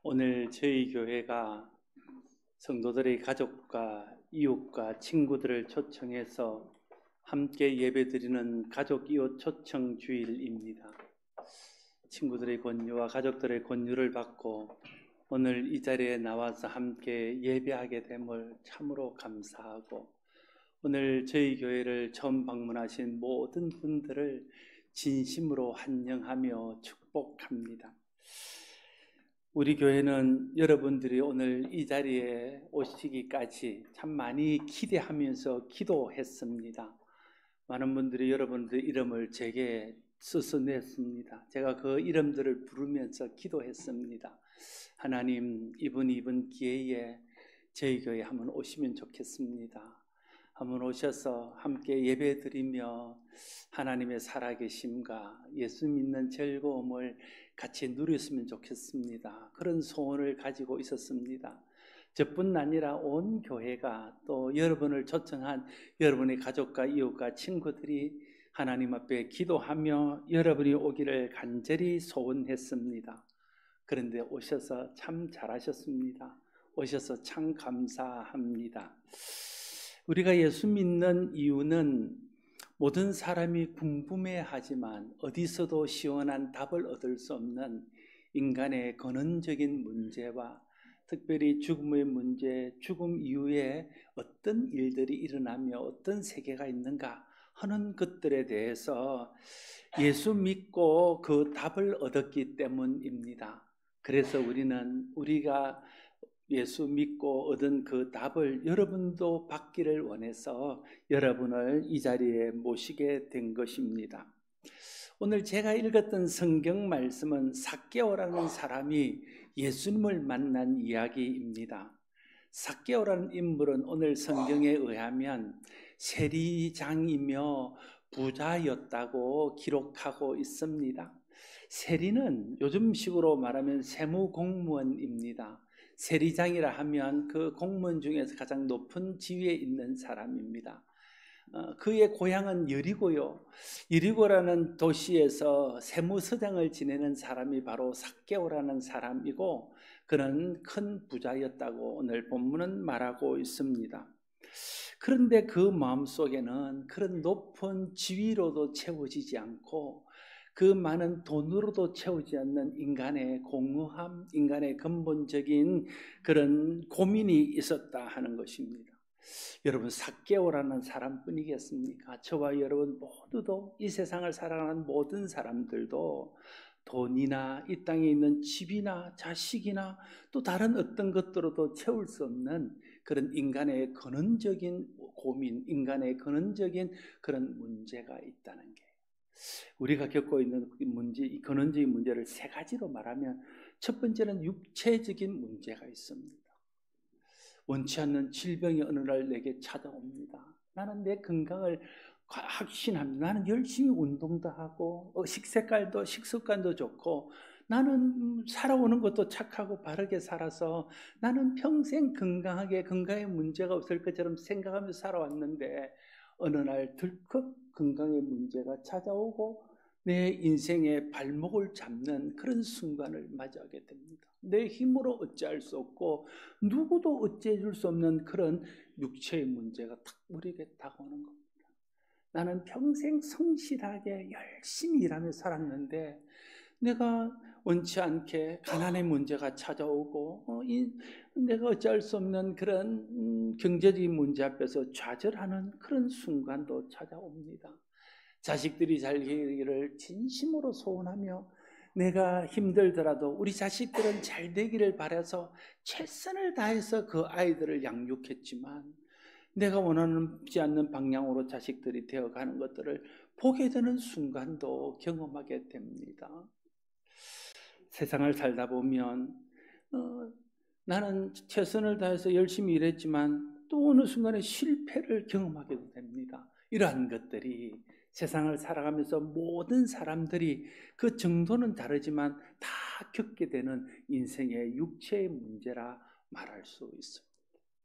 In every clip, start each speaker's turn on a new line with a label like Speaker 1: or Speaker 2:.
Speaker 1: 오늘 저희 교회가 성도들의 가족과 이웃과 친구들을 초청해서 함께 예배드리는 가족 이웃 초청 주일입니다. 친구들의 권유와 가족들의 권유를 받고 오늘 이 자리에 나와서 함께 예배하게 됨을 참으로 감사하고, 오늘 저희 교회를 처음 방문하신 모든 분들을 진심으로 환영하며 축복합니다. 우리 교회는 여러분들이 오늘 이 자리에 오시기까지 참 많이 기대하면서 기도했습니다. 많은 분들이 여러분들의 이름을 제게 써서 냈습니다. 제가 그 이름들을 부르면서 기도했습니다. 하나님, 이번 기회에 저희 교회에 한번 오시면 좋겠습니다. 한번 오셔서 함께 예배드리며 하나님의 살아계심과 예수 믿는 즐거움을 같이 누렸으면 좋겠습니다. 그런 소원을 가지고 있었습니다. 저뿐 아니라 온 교회가, 또 여러분을 초청한 여러분의 가족과 이웃과 친구들이 하나님 앞에 기도하며 여러분이 오기를 간절히 소원했습니다. 그런데 오셔서 참 잘하셨습니다. 오셔서 참 감사합니다. 우리가 예수 믿는 이유는 모든 사람이 궁금해하지만 어디서도 시원한 답을 얻을 수 없는 인간의 근원적인 문제와 특별히 죽음의 문제, 죽음 이후에 어떤 일들이 일어나며 어떤 세계가 있는가 하는 것들에 대해서 예수 믿고 그 답을 얻었기 때문입니다. 그래서 우리가 예수 믿고 얻은 그 답을 여러분도 받기를 원해서 여러분을 이 자리에 모시게 된 것입니다. 오늘 제가 읽었던 성경 말씀은 삭개오라는 사람이 예수님을 만난 이야기입니다. 삭개오라는 인물은 오늘 성경에 의하면 세리장이며 부자였다고 기록하고 있습니다. 세리는 요즘식으로 말하면 세무공무원입니다. 세리장이라 하면 그 공무원 중에서 가장 높은 지위에 있는 사람입니다. 그의 고향은 여리고요. 여리고라는 도시에서 세무서장을 지내는 사람이 바로 삭개오라는 사람이고, 그는 큰 부자였다고 오늘 본문은 말하고 있습니다. 그런데 그 마음속에는 그런 높은 지위로도 채워지지 않고 그 많은 돈으로도 채우지 않는 인간의 공허함, 인간의 근본적인 그런 고민이 있었다 하는 것입니다. 여러분, 삭개오라는 사람뿐이겠습니까? 저와 여러분 모두도, 이 세상을 살아가는 모든 사람들도 돈이나 이 땅에 있는 집이나 자식이나 또 다른 어떤 것들로도 채울 수 없는 그런 인간의 근원적인 고민, 인간의 근원적인 그런 문제가 있다는 게, 우리가 겪고 있는 문제, 이 근원적인 문제를 세 가지로 말하면, 첫 번째는 육체적인 문제가 있습니다. 원치 않는 질병이 어느 날 내게 찾아옵니다. 나는 내 건강을 확신합니다. 나는 열심히 운동도 하고 식습관도 좋고, 나는 살아오는 것도 착하고 바르게 살아서 나는 평생 건강에 문제가 없을 것처럼 생각하면서 살아왔는데, 어느 날 덜컥 건강에 문제가 찾아오고 내 인생의 발목을 잡는 그런 순간을 맞이하게 됩니다. 내 힘으로 어찌할 수 없고 누구도 어찌해 줄 수 없는 그런 육체의 문제가 탁 우리에게 다가오는 겁니다. 나는 평생 성실하게 열심히 일하며 살았는데 내가 원치 않게 가난의 문제가 찾아오고 내가 어찌할 수 없는 그런 경제적인 문제 앞에서 좌절하는 그런 순간도 찾아옵니다. 자식들이 잘 되기를 진심으로 소원하며, 내가 힘들더라도 우리 자식들은 잘 되기를 바라서 최선을 다해서 그 아이들을 양육했지만, 내가 원하지 않는 방향으로 자식들이 되어가는 것들을 보게 되는 순간도 경험하게 됩니다. 세상을 살다 보면 나는 최선을 다해서 열심히 일했지만 또 어느 순간에 실패를 경험하게 됩니다. 이러한 것들이 세상을 살아가면서 모든 사람들이 그 정도는 다르지만 다 겪게 되는 인생의 육체의 문제라 말할 수 있습니다.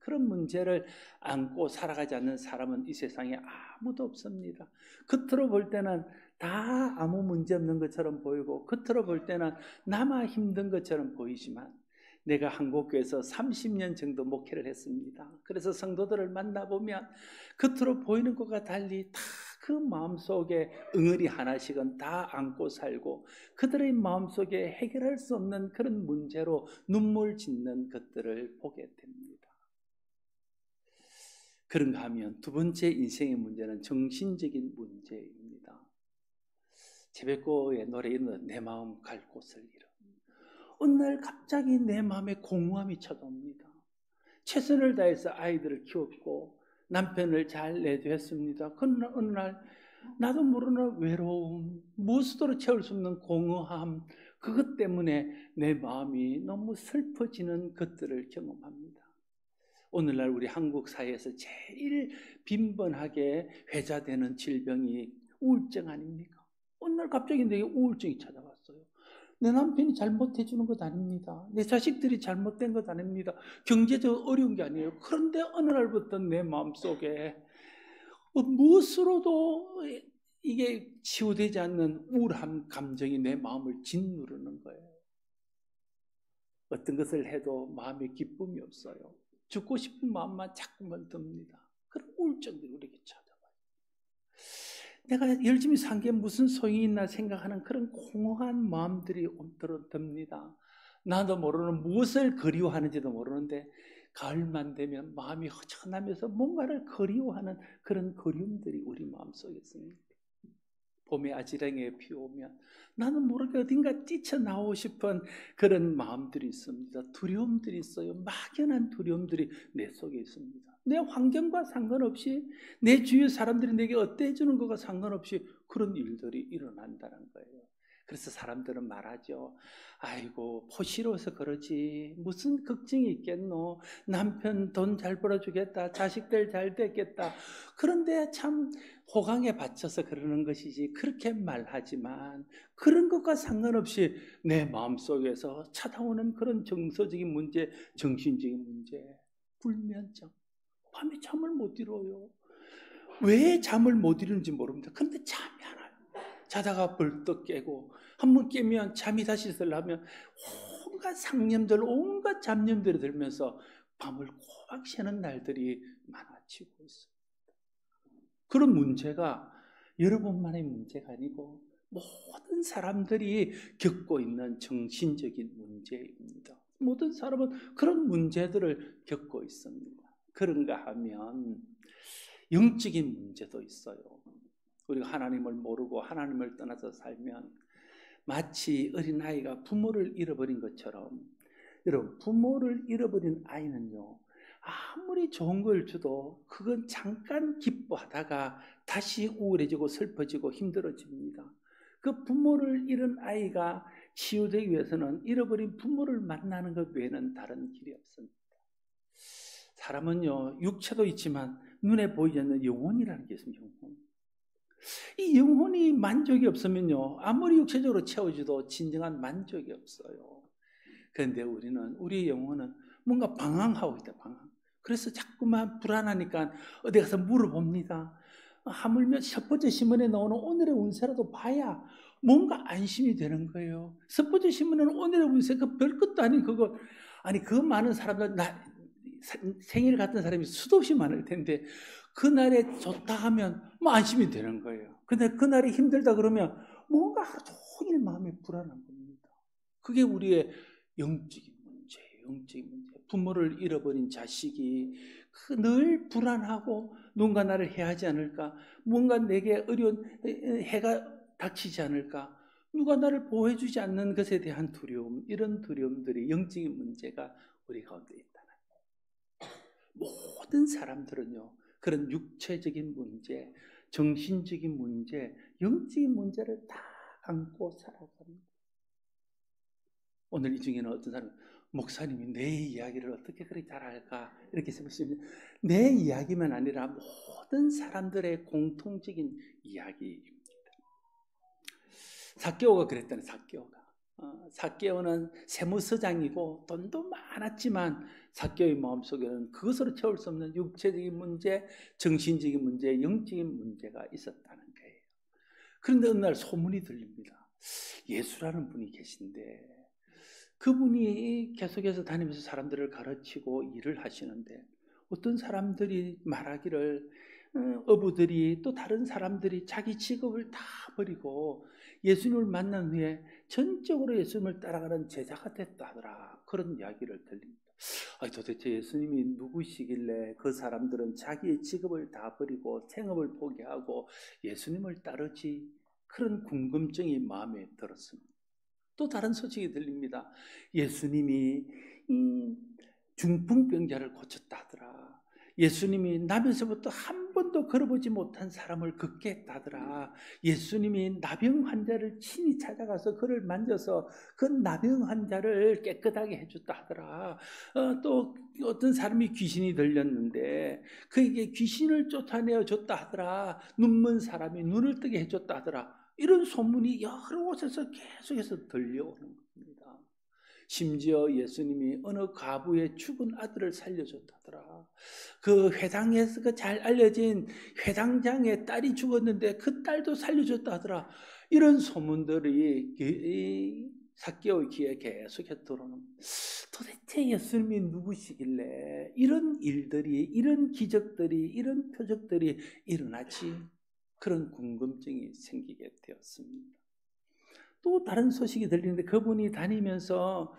Speaker 1: 그런 문제를 안고 살아가지 않는 사람은 이 세상에 아무도 없습니다. 겉으로 볼 때는 다 아무 문제 없는 것처럼 보이고, 겉으로 볼 때는 나만 힘든 것처럼 보이지만, 내가 한국교회에서 30년 정도 목회를 했습니다. 그래서 성도들을 만나보면 겉으로 보이는 것과 달리 다 그 마음속에 응어리 하나씩은 다 안고 살고 그들의 마음속에 해결할 수 없는 그런 문제로 눈물 짓는 것들을 보게 됩니다. 그런가 하면 두 번째 인생의 문제는 정신적인 문제입니다. 제베코의 노래에 있는 내 마음 갈 곳을 잃어. 어느 날 갑자기 내 마음에 공허함이 찾아옵니다. 최선을 다해서 아이들을 키웠고 남편을 잘 내조했습니다. 그러나 어느 날 나도 모르는 외로움, 무엇으로 채울 수 없는 공허함, 그것 때문에 내 마음이 너무 슬퍼지는 것들을 경험합니다. 오늘날 우리 한국 사회에서 제일 빈번하게 회자되는 질병이 우울증 아닙니까? 어느 날 갑자기 내게 우울증이 찾아왔어요. 내 남편이 잘못해주는 것 아닙니다. 내 자식들이 잘못된 것 아닙니다. 경제적으로 어려운 게 아니에요. 그런데 어느 날부터 내 마음속에 무엇으로도 이게 치유되지 않는 우울한 감정이 내 마음을 짓누르는 거예요. 어떤 것을 해도 마음에 기쁨이 없어요. 죽고 싶은 마음만 자꾸만 듭니다. 그런 우울증들이 우리에게 찾아와요. 내가 열심히 산 게 무슨 소용이 있나 생각하는 그런 공허한 마음들이 온도로 듭니다. 나도 모르는 무엇을 그리워하는지도 모르는데 가을만 되면 마음이 허전하면서 뭔가를 그리워하는 그런 그리움들이 우리 마음속에 있습니다. 봄에 아지랑이에 피 오면 나는 모르게 어딘가 뛰쳐나오고 싶은 그런 마음들이 있습니다. 두려움들이 있어요. 막연한 두려움들이 내 속에 있습니다. 내 환경과 상관없이 내 주위 사람들이 내게 어때해주는 것과 상관없이 그런 일들이 일어난다는 거예요. 그래서 사람들은 말하죠. 아이고 포시로워서 그러지 무슨 걱정이 있겠노. 남편 돈 잘 벌어주겠다. 자식들 잘 됐겠다. 그런데 참 호강에 받쳐서 그러는 것이지 그렇게 말하지만 그런 것과 상관없이 내 마음속에서 찾아오는 그런 정서적인 문제, 정신적인 문제, 불면증, 밤에 잠을 못 이뤄요. 왜 잠을 못 이루는지 모릅니다. 그런데 잠이 안 와요. 자다가 벌떡 깨고 한번 깨면 잠이 다시 들려면 온갖 상념들, 온갖 잡념들이 들면서 밤을 꼬박 새는 날들이 많아지고 있습니다. 그런 문제가 여러분만의 문제가 아니고 모든 사람들이 겪고 있는 정신적인 문제입니다. 모든 사람은 그런 문제들을 겪고 있습니다. 그런가 하면 영적인 문제도 있어요. 우리가 하나님을 모르고 하나님을 떠나서 살면 마치 어린아이가 부모를 잃어버린 것처럼 여러분 부모를 잃어버린 아이는요 아무리 좋은 걸 줘도 그건 잠깐 기뻐하다가 다시 우울해지고 슬퍼지고 힘들어집니다. 그 부모를 잃은 아이가 치유되기 위해서는 잃어버린 부모를 만나는 것 외에는 다른 길이 없습니다. 사람은요 육체도 있지만 눈에 보이지 않는 영혼이라는 게 있습니다. 영혼. 이 영혼이 만족이 없으면요 아무리 육체적으로 채워져도 진정한 만족이 없어요. 그런데 우리의 영혼은 뭔가 방황하고 있다. 방황. 그래서 자꾸만 불안하니까 어디 가서 물어봅니다. 하물며 첫 번째 신문에 나오는 오늘의 운세라도 봐야 뭔가 안심이 되는 거예요. 첫 번째 신문에는 오늘의 운세 그 별것도 아닌 그거 아니 그 많은 사람들 생일 같은 사람이 수도 없이 많을 텐데 그날에 좋다 하면 뭐 안심이 되는 거예요. 근데 그날이 힘들다 그러면 뭔가 하루 종일 마음이 불안한 겁니다. 그게 우리의 영적인 문제예요. 영적인 문제. 부모를 잃어버린 자식이 늘 불안하고 누군가 나를 해하지 않을까? 뭔가 내게 어려운 해가 닥치지 않을까? 누가 나를 보호해주지 않는 것에 대한 두려움, 이런 두려움들이 영적인 문제가 우리 가운데 있다는 거예요. 모든 사람들은요, 그런 육체적인 문제, 정신적인 문제, 영적인 문제를 다 안고 살아갑니다. 오늘 이 중에는 어떤 사람은 목사님이 내 이야기를 어떻게 그렇게 잘 알까 이렇게 생각하시면 내 이야기만 아니라 모든 사람들의 공통적인 이야기입니다. 삭개오가 그랬다는 삭개오가. 삭개오는 세무서장이고 돈도 많았지만 삭개오의 마음속에는 그것으로 채울 수 없는 육체적인 문제, 정신적인 문제, 영적인 문제가 있었다는 거예요. 그런데 어느 날 소문이 들립니다. 예수라는 분이 계신데 그분이 계속해서 다니면서 사람들을 가르치고 일을 하시는데 어떤 사람들이 말하기를 어부들이 또 다른 사람들이 자기 직업을 다 버리고 예수님을 만난 후에 전적으로 예수님을 따라가는 제자가 됐다 하더라. 그런 이야기를 들립니다. 도대체 예수님이 누구시길래 그 사람들은 자기의 직업을 다 버리고 생업을 포기하고 예수님을 따르지? 그런 궁금증이 마음에 들었습니다. 또 다른 소식이 들립니다. 예수님이 중풍병자를 고쳤다 하더라. 예수님이 나면서부터 한 번도 걸어보지 못한 사람을 걷게 했다 하더라. 예수님이 나병 환자를 친히 찾아가서 그를 만져서 그 나병 환자를 깨끗하게 해줬다 하더라. 또 어떤 사람이 귀신이 들렸는데 그에게 귀신을 쫓아내어 줬다 하더라. 눈먼 사람이 눈을 뜨게 해줬다 하더라. 이런 소문이 여러 곳에서 계속해서 들려오는 겁니다. 심지어 예수님이 어느 과부의 죽은 아들을 살려줬다더라. 그 회당에서 그 잘 알려진 회당장의 딸이 죽었는데 그 딸도 살려줬다더라. 이런 소문들이 삭개오의 귀에 계속해서 들어오는. 도대체 예수님이 누구시길래 이런 일들이, 이런 기적들이, 이런 표적들이 일어나지? 그런 궁금증이 생기게 되었습니다. 또 다른 소식이 들리는데 그분이 다니면서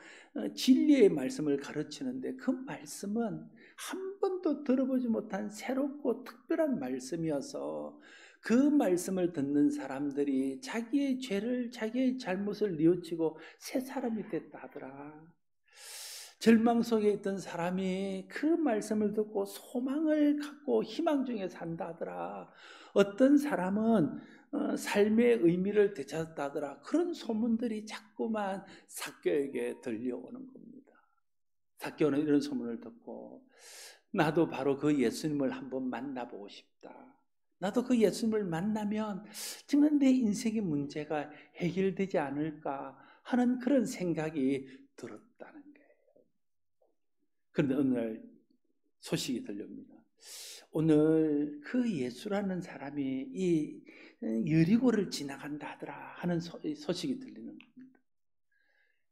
Speaker 1: 진리의 말씀을 가르치는데 그 말씀은 한 번도 들어보지 못한 새롭고 특별한 말씀이어서 그 말씀을 듣는 사람들이 자기의 죄를, 자기의 잘못을 뉘우치고 새 사람이 됐다 하더라. 절망 속에 있던 사람이 그 말씀을 듣고 소망을 갖고 희망 중에 산다 하더라. 어떤 사람은 삶의 의미를 되찾았다 하더라. 그런 소문들이 자꾸만 삭개오에게 들려오는 겁니다. 삭개오는 이런 소문을 듣고 나도 바로 그 예수님을 한번 만나보고 싶다. 나도 그 예수님을 만나면 정말 내 인생의 문제가 해결되지 않을까 하는 그런 생각이 들었다는 거예요. 그런데 어느 날 소식이 들려옵니다. 오늘 그 예수라는 사람이 이 여리고를 지나간다 하더라 하는 소식이 들리는 겁니다.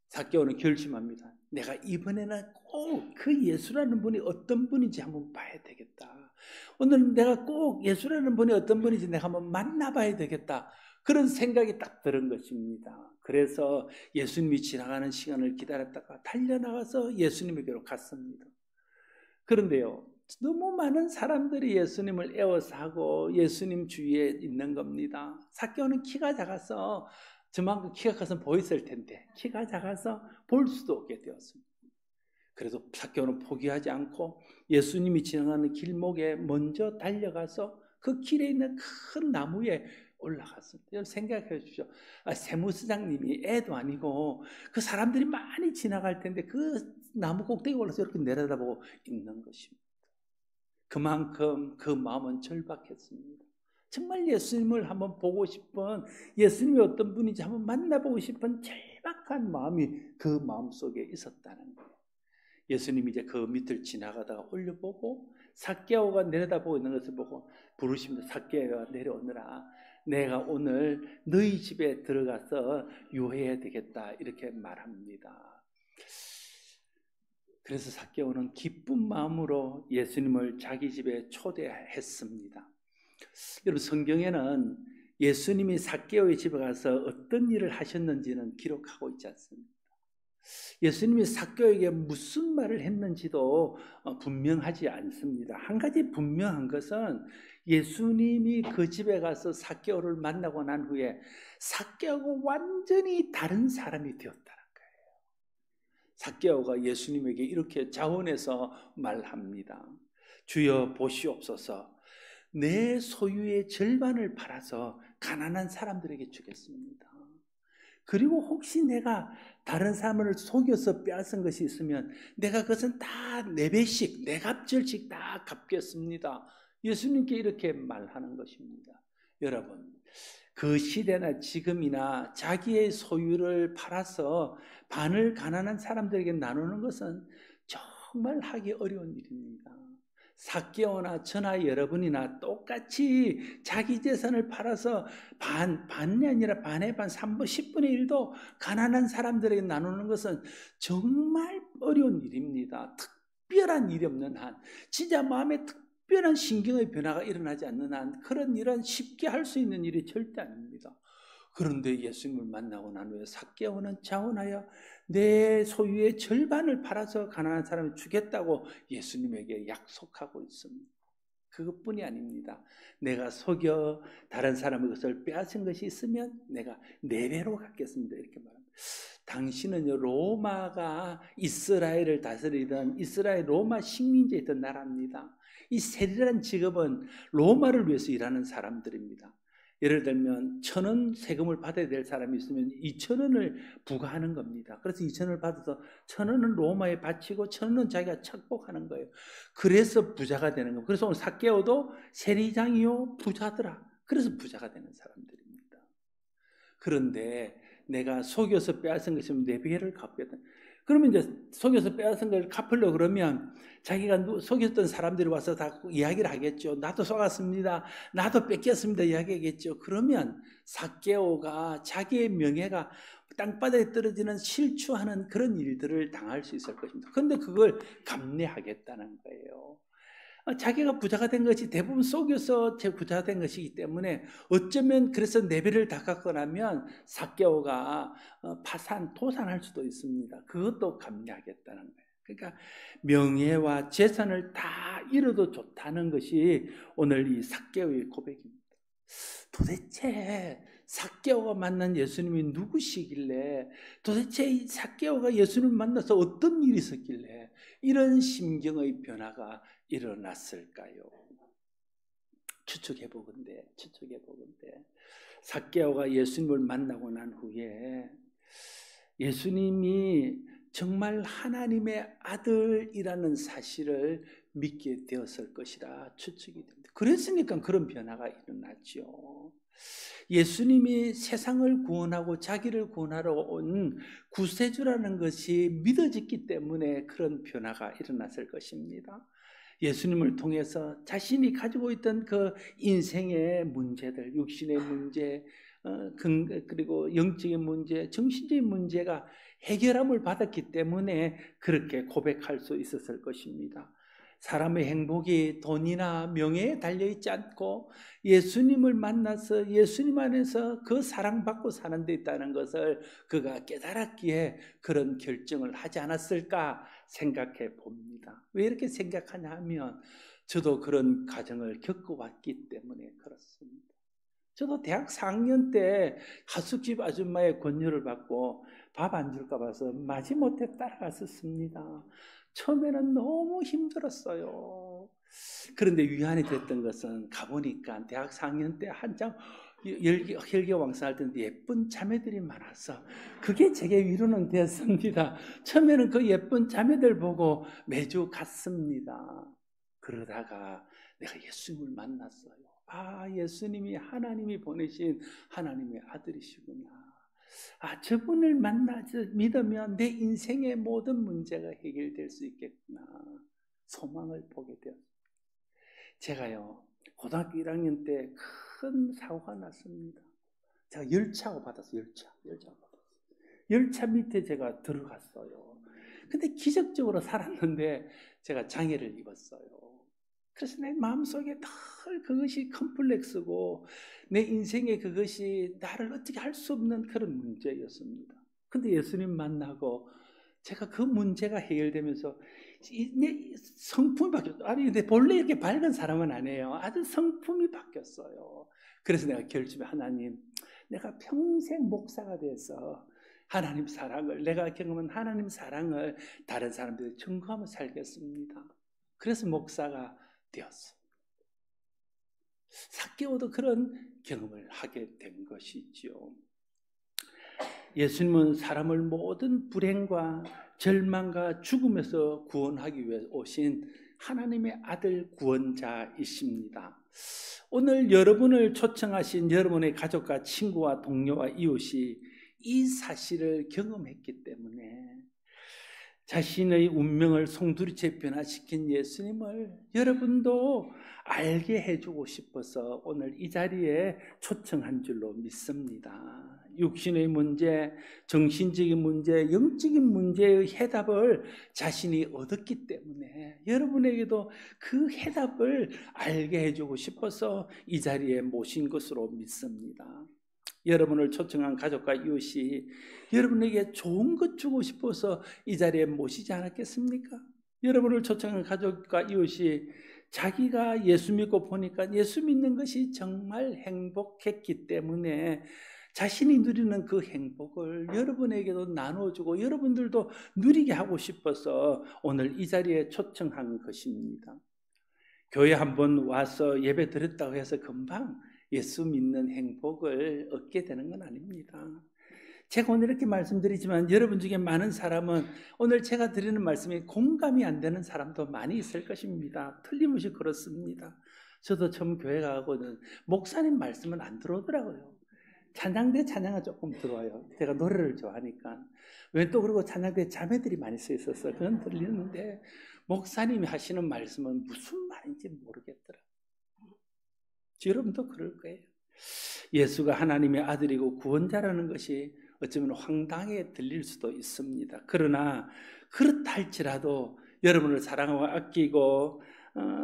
Speaker 1: 삭개오는 결심합니다. 내가 이번에는 꼭 그 예수라는 분이 어떤 분인지 한번 봐야 되겠다. 오늘 내가 꼭 예수라는 분이 어떤 분인지 내가 한번 만나봐야 되겠다. 그런 생각이 딱 들은 것입니다. 그래서 예수님이 지나가는 시간을 기다렸다가 달려나가서 예수님에게로 갔습니다. 그런데요, 너무 많은 사람들이 예수님을 에워싸고 예수님 주위에 있는 겁니다. 삭개오는 키가 작아서 저만큼 키가 커서 보였을 텐데 키가 작아서 볼 수도 없게 되었습니다. 그래서 삭개오는 포기하지 않고 예수님이 지나가는 길목에 먼저 달려가서 그 길에 있는 큰 나무에 올라갔습니다. 생각해 주십시오. 세무서장님이 애도 아니고 그 사람들이 많이 지나갈 텐데 그 나무 꼭대기 올라서 이렇게 내려다보고 있는 것입니다. 그만큼 그 마음은 절박했습니다. 정말 예수님을 한번 보고 싶은, 예수님이 어떤 분인지 한번 만나보고 싶은 절박한 마음이 그 마음속에 있었다는 거예요. 예수님이 이제 그 밑을 지나가다가 올려보고 삭개오가 내려다보고 있는 것을 보고 부르십니다. 삭개오가 내려오너라. 내가 오늘 너희 집에 들어가서 유해해야 되겠다. 이렇게 말합니다. 그래서 삭개오는 기쁜 마음으로 예수님을 자기 집에 초대했습니다. 여러분, 성경에는 예수님이 삭개오의 집에 가서 어떤 일을 하셨는지는 기록하고 있지 않습니다. 예수님이 삭개오에게 무슨 말을 했는지도 분명하지 않습니다. 한 가지 분명한 것은 예수님이 그 집에 가서 삭개오를 만나고 난 후에 삭개오가 완전히 다른 사람이 되었다는 거예요. 삭개오가 예수님에게 이렇게 자원해서 말합니다. 주여 보시옵소서. 내 소유의 절반을 팔아서 가난한 사람들에게 주겠습니다. 그리고 혹시 내가 다른 사람을 속여서 빼앗은 것이 있으면 내가 그것은 다 4배씩, 4갑절씩 다 갚겠습니다. 예수님께 이렇게 말하는 것입니다. 여러분, 그 시대나 지금이나 자기의 소유를 팔아서 반을 가난한 사람들에게 나누는 것은 정말 하기 어려운 일입니다. 삭개오나 저나 여러분이나 똑같이 자기 재산을 팔아서 반이 아니라 반의 반, 3분, 10분의 1도 가난한 사람들에게 나누는 것은 정말 어려운 일입니다. 특별한 일이 없는 한, 진짜 마음에 특별한 신경의 변화가 일어나지 않는 한 그런 일은 쉽게 할 수 있는 일이 절대 아닙니다. 그런데 예수님을 만나고 난 후에 삭개오는 자원하여 내 소유의 절반을 팔아서 가난한 사람을 주겠다고 예수님에게 약속하고 있습니다. 그것뿐이 아닙니다. 내가 속여 다른 사람의 것을 빼앗은 것이 있으면 내가 4배로 갚겠습니다. 이렇게 말합니다. 당신은요, 로마가 이스라엘을 다스리던 이스라엘 로마 식민지였던 나라입니다. 이 세리라는 직업은 로마를 위해서 일하는 사람들입니다. 예를 들면 1,000원 세금을 받아야 될 사람이 있으면 2,000원을 부과하는 겁니다. 그래서 2,000원을 받아서 1,000원은 로마에 바치고 1,000원은 자기가 착복하는 거예요. 그래서 부자가 되는 겁니다. 그래서 오늘 삭개오도 세리장이요 부자더라. 그래서 부자가 되는 사람들입니다. 그런데 내가 속여서 빼앗은 것이면 4배를 갚겠다. 그러면 이제 속여서 빼앗은 걸 갚으려고 그러면 자기가 속였던 사람들이 와서 다 이야기를 하겠죠. 나도 속았습니다. 나도 뺏겼습니다. 이야기하겠죠. 그러면 삭개오가 자기의 명예가 땅바닥에 떨어지는 실추하는 그런 일들을 당할 수 있을 것입니다. 그런데 그걸 감내하겠다는 거예요. 자기가 부자가 된 것이 대부분 속여서 부자가 된 것이기 때문에 어쩌면 그래서 4배를 다 갚고 나면 삭개오가 도산할 수도 있습니다. 그것도 감내하겠다는 거예요. 그러니까 명예와 재산을 다 잃어도 좋다는 것이 오늘 이 삭개오의 고백입니다. 도대체 삭개오가 만난 예수님이 누구시길래, 도대체 이 삭개오가 예수님을 만나서 어떤 일이 있었길래 이런 심경의 변화가 일어났을까요? 추측해보건대 삭개오가 예수님을 만나고 난 후에 예수님이 정말 하나님의 아들이라는 사실을 믿게 되었을 것이라 추측이 됩니다. 그랬으니까 그런 변화가 일어났죠. 예수님이 세상을 구원하고 자기를 구원하러 온 구세주라는 것이 믿어졌기 때문에 그런 변화가 일어났을 것입니다. 예수님을 통해서 자신이 가지고 있던 그 인생의 문제들, 육신의 문제, 그리고 영적인 문제, 정신적인 문제가 해결함을 받았기 때문에 그렇게 고백할 수 있었을 것입니다. 사람의 행복이 돈이나 명예에 달려있지 않고 예수님을 만나서 예수님 안에서 그 사랑받고 사는 데 있다는 것을 그가 깨달았기에 그런 결정을 하지 않았을까 생각해 봅니다. 왜 이렇게 생각하냐 하면 저도 그런 과정을 겪어왔기 때문에 그렇습니다. 저도 대학 4학년 때 하숙집 아줌마의 권유를 받고 밥 안 줄까 봐서 마지못해 따라갔었습니다. 처음에는 너무 힘들었어요. 그런데 위안이 됐던 것은 가보니까 대학 4학년 때 한창 혈기왕성할 때는 예쁜 자매들이 많아서 그게 제게 위로는 되었습니다. 처음에는 그 예쁜 자매들 보고 매주 갔습니다. 그러다가 내가 예수님을 만났어요. 예수님이 하나님이 보내신 하나님의 아들이시구나. 저분을 만나서 믿으면 내 인생의 모든 문제가 해결될 수 있겠구나. 소망을 보게 되었습니다. 제가요, 고등학교 1학년 때 큰 사고가 났습니다. 제가 열차고 받았어요. 열차 밑에 제가 들어갔어요. 근데 기적적으로 살았는데 제가 장애를 입었어요. 그래서 내 마음속에 늘 그것이 컴플렉스고 내 인생에 그것이 나를 어떻게 할 수 없는 그런 문제였습니다. 근데 예수님 만나고 제가 그 문제가 해결되면서 내 성품이 바뀌었어요. 근데 본래 이렇게 밝은 사람은 아니에요. 아주 성품이 바뀌었어요. 그래서 내가 결심해, 하나님, 내가 평생 목사가 돼서 하나님 사랑을, 내가 경험한 하나님 사랑을 다른 사람들에게 증거하며 살겠습니다. 그래서 목사가 되었습니다. 삭개오도 그런 경험을 하게 된 것이죠. 예수님은 사람을 모든 불행과 절망과 죽음에서 구원하기 위해 오신 하나님의 아들 구원자이십니다. 오늘 여러분을 초청하신 여러분의 가족과 친구와 동료와 이웃이 이 사실을 경험했기 때문에 자신의 운명을 송두리째 변화시킨 예수님을 여러분도 알게 해주고 싶어서 오늘 이 자리에 초청한 줄로 믿습니다. 육신의 문제, 정신적인 문제, 영적인 문제의 해답을 자신이 얻었기 때문에 여러분에게도 그 해답을 알게 해주고 싶어서 이 자리에 모신 것으로 믿습니다. 여러분을 초청한 가족과 이웃이 여러분에게 좋은 것 주고 싶어서 이 자리에 모시지 않았겠습니까? 여러분을 초청한 가족과 이웃이 자기가 예수 믿고 보니까 예수 믿는 것이 정말 행복했기 때문에 자신이 누리는 그 행복을 여러분에게도 나눠주고 여러분들도 누리게 하고 싶어서 오늘 이 자리에 초청한 것입니다. 교회 한번 와서 예배 드렸다고 해서 금방 예수 믿는 행복을 얻게 되는 건 아닙니다. 제가 오늘 이렇게 말씀드리지만 여러분 중에 많은 사람은 오늘 제가 드리는 말씀이 공감이 안 되는 사람도 많이 있을 것입니다. 틀림없이 그렇습니다. 저도 처음 교회 가거든 목사님 말씀은 안 들어오더라고요. 찬양대 찬양은 조금 들어와요. 제가 노래를 좋아하니까. 왜 또 그리고 찬양대 자매들이 많이 써 있어서 그건 들리는데 목사님이 하시는 말씀은 무슨 말인지 모르겠더라고요. 여러분도 그럴 거예요. 예수가 하나님의 아들이고 구원자라는 것이 어쩌면 황당하게 들릴 수도 있습니다. 그러나 그렇다 할지라도 여러분을 사랑하고 아끼고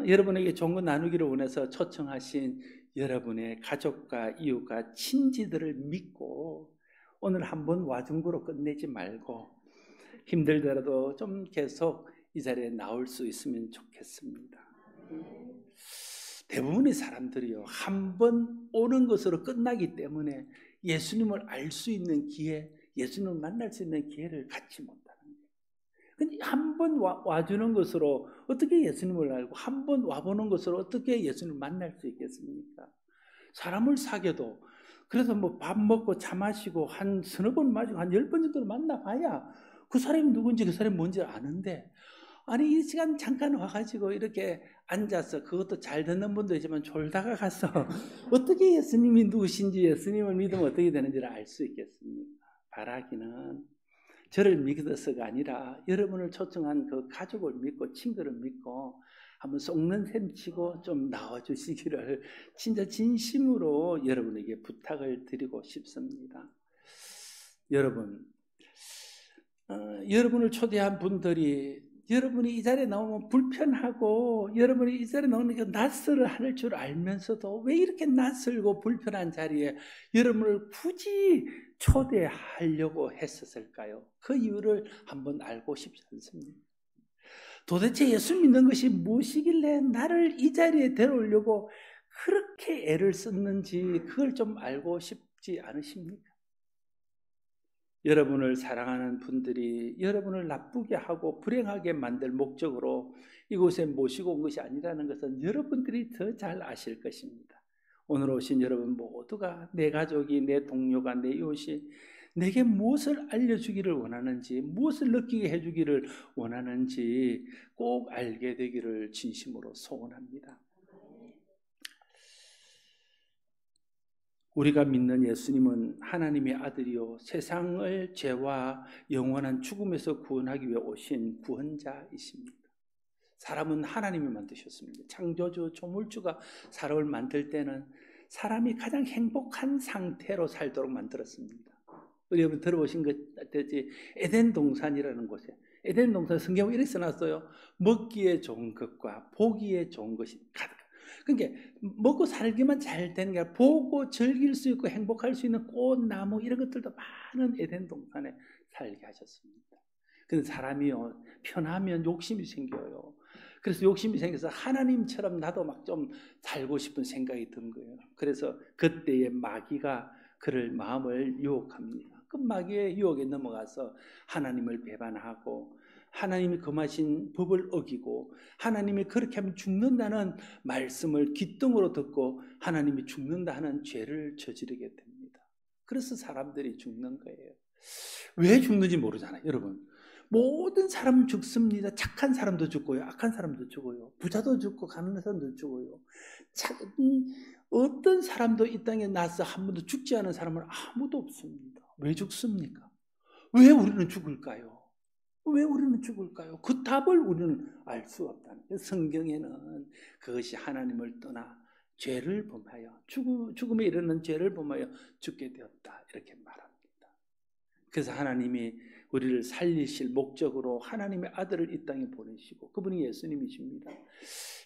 Speaker 1: 여러분에게 좋은 거 나누기를 원해서 초청하신 여러분의 가족과 이웃과 친지들을 믿고 오늘 한번 와중구로 끝내지 말고 힘들더라도 좀 계속 이 자리에 나올 수 있으면 좋겠습니다. 대부분의 사람들이요, 한 번 오는 것으로 끝나기 때문에 예수님을 알 수 있는 기회, 예수님을 만날 수 있는 기회를 갖지 못하는 거예요. 근데 한 번 와주는 것으로 어떻게 예수님을 알고 한 번 와보는 것으로 어떻게 예수님을 만날 수 있겠습니까? 사람을 사귀어도 그래서 뭐 밥 먹고 차 마시고 한 서너 번 마시고 한 10번 정도를 만나봐야 그 사람이 누군지 그 사람이 뭔지 아는데 아니 이 시간 잠깐 와가지고 이렇게 앉아서 그것도 잘 듣는 분도 있지만 졸다가 가서 어떻게 예수님이 누구신지 예수님을 믿으면 어떻게 되는지를 알 수 있겠습니까? 바라기는 저를 믿어서가 아니라 여러분을 초청한 그 가족을 믿고 친구를 믿고 한번 속는 셈 치고 좀 나와주시기를 진짜 진심으로 여러분에게 부탁을 드리고 싶습니다. 여러분, 여러분을 초대한 분들이 여러분이 이 자리에 나오면 불편하고 여러분이 이 자리에 나오는 게 낯설을 할 줄 알면서도 왜 이렇게 낯설고 불편한 자리에 여러분을 굳이 초대하려고 했었을까요? 그 이유를 한번 알고 싶지 않습니다. 도대체 예수 믿는 것이 무엇이길래 나를 이 자리에 데려오려고 그렇게 애를 썼는지 그걸 좀 알고 싶지 않으십니까? 여러분을 사랑하는 분들이 여러분을 나쁘게 하고 불행하게 만들 목적으로 이곳에 모시고 온 것이 아니라는 것은 여러분들이 더 잘 아실 것입니다. 오늘 오신 여러분 모두가 내 가족이, 내 동료가, 내 이웃이 내게 무엇을 알려주기를 원하는지, 무엇을 느끼게 해주기를 원하는지 꼭 알게 되기를 진심으로 소원합니다. 우리가 믿는 예수님은 하나님의 아들이요 세상을 죄와 영원한 죽음에서 구원하기 위해 오신 구원자이십니다. 사람은 하나님이 만드셨습니다. 창조주, 조물주가 사람을 만들 때는 사람이 가장 행복한 상태로 살도록 만들었습니다. 여러분 들어보신 것 같지? 에덴 동산이라는 곳에 에덴 동산 성경에 이렇게 써놨어요. 먹기에 좋은 것과 보기에 좋은 것이 가득. 그러니까 먹고 살기만 잘 되는 게 아니라 보고 즐길 수 있고 행복할 수 있는 꽃, 나무 이런 것들도 많은 에덴 동산에 살게 하셨습니다. 근데 사람이요 편하면 욕심이 생겨요. 그래서 욕심이 생겨서 하나님처럼 나도 막 좀 살고 싶은 생각이 든 거예요. 그래서 그때의 마귀가 그를 마음을 유혹합니다. 그 마귀의 유혹에 넘어가서 하나님을 배반하고 하나님이 금하신 법을 어기고 하나님이 그렇게 하면 죽는다는 말씀을 귓등으로 듣고 하나님이 죽는다는 죄를 저지르게 됩니다. 그래서 사람들이 죽는 거예요. 왜 죽는지 모르잖아요, 여러분. 모든 사람은 죽습니다. 착한 사람도 죽고요, 악한 사람도 죽어요, 부자도 죽고 가난한 사람도 죽어요. 어떤 사람도 이 땅에 나서 한 번도 죽지 않은 사람은 아무도 없습니다. 왜 죽습니까? 왜 우리는 죽을까요? 왜 우리는 죽을까요? 그 답을 우리는 알 수 없다는 거예요. 성경에는 그것이 하나님을 떠나 죄를 범하여 죽음에 이르는 죄를 범하여 죽게 되었다 이렇게 말합니다. 그래서 하나님이 우리를 살리실 목적으로 하나님의 아들을 이 땅에 보내시고 그분이 예수님이십니다.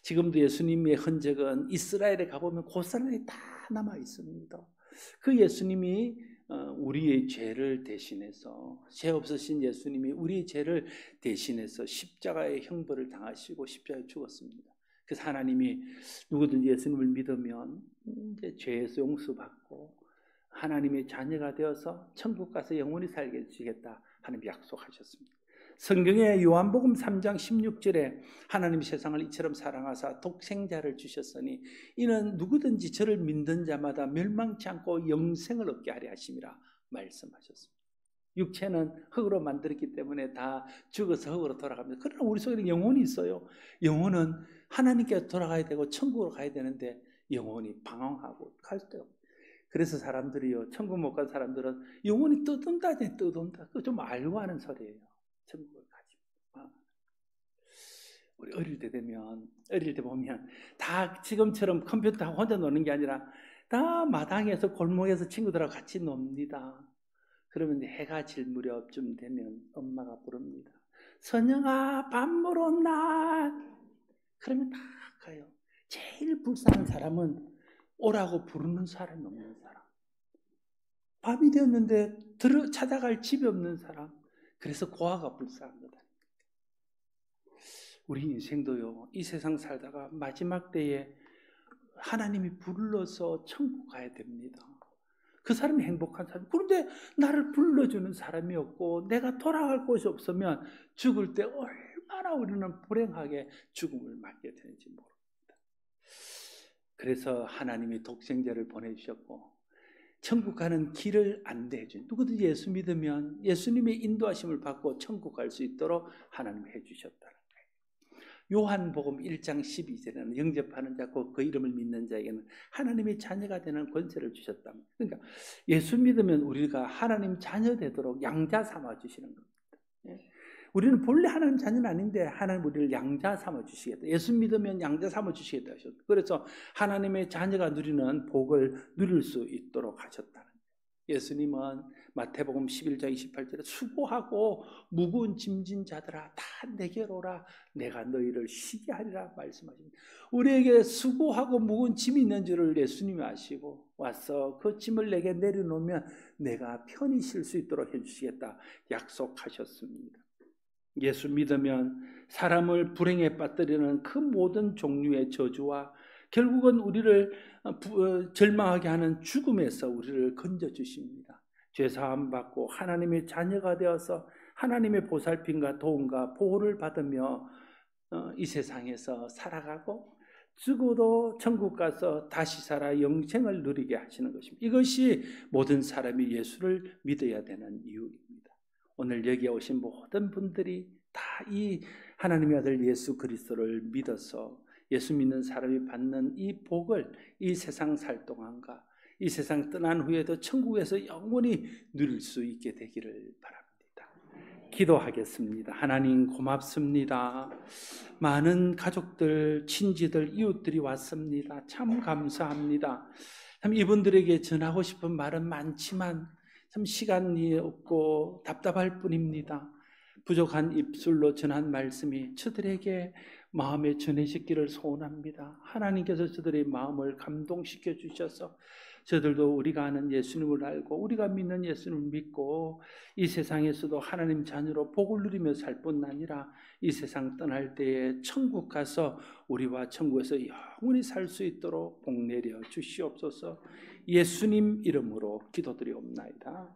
Speaker 1: 지금도 예수님의 흔적은 이스라엘에 가보면 고스란히 다 남아 있습니다. 그 예수님이 우리의 죄를 대신해서, 죄 없으신 예수님이 우리의 죄를 대신해서 십자가의 형벌을 당하시고 십자가에 죽었습니다. 그래서 하나님이 누구든지 예수님을 믿으면 이제 죄에서 용서받고 하나님의 자녀가 되어서 천국 가서 영원히 살게 해주시겠다 하나님 약속하셨습니다. 성경의 요한복음 3장 16절에 하나님이 세상을 이처럼 사랑하사 독생자를 주셨으니 이는 누구든지 저를 믿는 자마다 멸망치 않고 영생을 얻게 하려 하심이라 말씀하셨습니다. 육체는 흙으로 만들었기 때문에 다 죽어서 흙으로 돌아갑니다. 그러나 우리 속에는 영혼이 있어요. 영혼은 하나님께 돌아가야 되고 천국으로 가야 되는데 영혼이 방황하고 갈 데 없어요. 그래서 사람들이요, 천국 못 간 사람들은 영혼이 떠돈다네, 떠돈다. 그거 좀 알고 하는 소리예요. 천국을 가지. 우리 어릴 때 보면 다 지금처럼 컴퓨터하고 혼자 노는 게 아니라 다 마당에서 골목에서 친구들하고 같이 놉니다. 그러면 해가 질 무렵쯤 되면 엄마가 부릅니다. 선영아, 밥 먹으러 온나? 그러면 다 가요. 제일 불쌍한 사람은 오라고 부르는 사람이 없는 사람. 밤이 되었는데 찾아갈 집이 없는 사람. 그래서 고아가 불쌍한 거다. 우리 인생도요, 이 세상 살다가 마지막 때에 하나님이 불러서 천국 가야 됩니다. 그 사람이 행복한 사람. 그런데 나를 불러주는 사람이 없고 내가 돌아갈 곳이 없으면 죽을 때 얼마나 우리는 불행하게 죽음을 맞게 되는지 모릅니다. 그래서 하나님이 독생자를 보내주셨고 천국 가는 길을 안내해 준, 누구든지 예수 믿으면 예수님의 인도하심을 받고 천국 갈 수 있도록 하나님이 해주셨다는 거예요. 요한복음 1장 12절에는 영접하는 자, 그 이름을 믿는 자에게는 하나님의 자녀가 되는 권세를 주셨답니다. 그러니까 예수 믿으면 우리가 하나님 자녀 되도록 양자 삼아 주시는 겁니다. 우리는 본래 하나님 자녀는 아닌데 하나님 우리를 양자 삼아 주시겠다. 예수 믿으면 양자 삼아 주시겠다 하셨다. 그래서 하나님의 자녀가 누리는 복을 누릴 수 있도록 하셨다는 거예요. 예수님은 마태복음 11장 28절에 수고하고 무거운 짐진 자들아 다 내게로 오라 내가 너희를 쉬게 하리라 말씀하십니다. 우리에게 수고하고 무거운 짐이 있는 줄을 예수님이 아시고 와서 그 짐을 내게 내려놓으면 내가 편히 쉴 수 있도록 해주시겠다 약속하셨습니다. 예수 믿으면 사람을 불행에 빠뜨리는 그 모든 종류의 저주와 결국은 우리를 절망하게 하는 죽음에서 우리를 건져주십니다. 죄사함 받고 하나님의 자녀가 되어서 하나님의 보살핌과 도움과 보호를 받으며 이 세상에서 살아가고 죽어도 천국 가서 다시 살아 영생을 누리게 하시는 것입니다. 이것이 모든 사람이 예수를 믿어야 되는 이유입니다. 오늘 여기에 오신 모든 분들이 다 이 하나님의 아들 예수 그리스도를 믿어서 예수 믿는 사람이 받는 이 복을 이 세상 살 동안과 이 세상 떠난 후에도 천국에서 영원히 누릴 수 있게 되기를 바랍니다. 기도하겠습니다. 하나님 고맙습니다. 많은 가족들, 친지들, 이웃들이 왔습니다. 참 감사합니다. 참 이분들에게 전하고 싶은 말은 많지만 참 시간이 없고 답답할 뿐입니다. 부족한 입술로 전한 말씀이 저들에게 마음에 전해지기를 소원합니다. 하나님께서 저들의 마음을 감동시켜 주셔서 저들도 우리가 아는 예수님을 알고 우리가 믿는 예수님을 믿고 이 세상에서도 하나님 자녀로 복을 누리며 살 뿐 아니라 이 세상 떠날 때에 천국 가서 우리와 천국에서 영원히 살 수 있도록 복 내려 주시옵소서. 예수님 이름으로 기도드리옵나이다.